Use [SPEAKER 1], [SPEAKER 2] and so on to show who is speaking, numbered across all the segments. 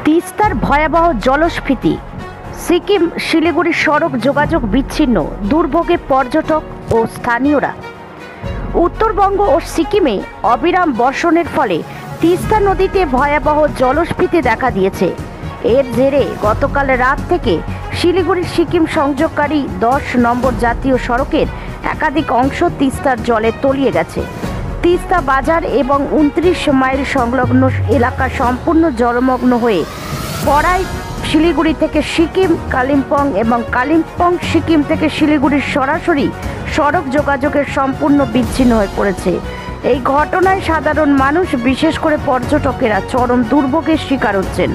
[SPEAKER 1] তিস্তার ভয়াবহ জলস্ফীতি, সিকিম শিলিগুড়ি সড়ক যোগাযোগ বিচ্ছিন্ন, দুর্ভোগে পর্যটক ও স্থানীয়রা। উত্তরবঙ্গ ও সিকিমে অবিরাম বর্ষণের ফলে তিস্তা নদীতে ভয়াবহ জলস্ফীতি দেখা দিয়েছে। এর জেরে গতকাল রাত থেকে শিলিগুড়ি সিকিম সংযোগকারী 10 নম্বর জাতীয় সড়কের একাধিক অংশ তিস্তার জলে তলিয়ে গেছে। তিস্তা বাজার এবং 29 মাইল সংলগ্ন এলাকা সম্পূর্ণ জলমগ্ন হয়ে পড়ায় শিলিগুড়ি থেকে সিকিম, কালিম্পং এবং কালিম্পং সিকিম থেকে শিলিগুড়ির সরাসরি সড়ক যোগাযোগের সম্পূর্ণ বিচ্ছিন্ন হয়ে পড়েছে। এই ঘটনায় সাধারণ মানুষ, বিশেষ করে পর্যটকেরা চরম দুর্ভোগের শিকার হচ্ছেন।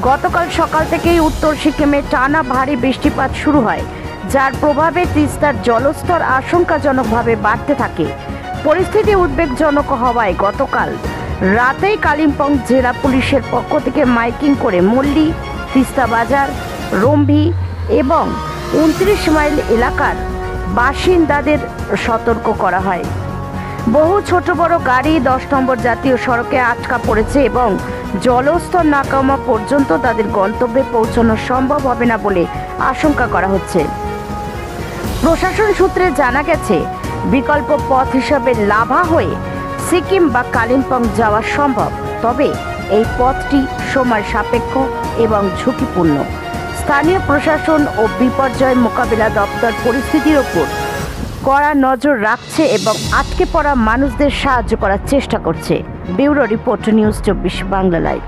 [SPEAKER 1] গতকাল সকাল থেকেই উত্তর সিকিমে টানা ভারী বৃষ্টিপাত শুরু হয়, যার প্রভাবে তিস্তার জলস্তর আশঙ্কাজনকভাবে বাড়তে থাকে। পরিস্থিতি উদ্বেগজনক হওয়ায় গতকাল রাতেই কালিম্পং জেলা পুলিশের পক্ষ থেকে মাইকিং করে মল্লি, তিস্তা বাজার, রম্ভি এবং 29 মাইল এলাকার বাসিন্দাদের সতর্ক করা হয়। বহু ছোট বড় গাড়ি 10 নম্বর জাতীয় সড়কে আটকা পড়েছে এবং জলস্তর না কমা পর্যন্ত তাদের গন্তব্যে পৌঁছানো সম্ভব হবে না বলে আশঙ্কা করা হচ্ছে। প্রশাসন সূত্রে জানা গেছে, বিকল্প পথ হিসাবে লাভা হয়ে সিকিম বা কালিম্পং যাওয়া সম্ভব, তবে এই পথটি সময় সাপেক্ষ এবং ঝুঁকিপূর্ণ। স্থানীয় প্রশাসন ও বিপর্যয় মোকাবিলা দপ্তর পরিস্থিতির ওপর কড়া নজর রাখছে এবং আটকে পড়া মানুষদের সাহায্য করার চেষ্টা করছে। Bureau report, news 24 Bangla live.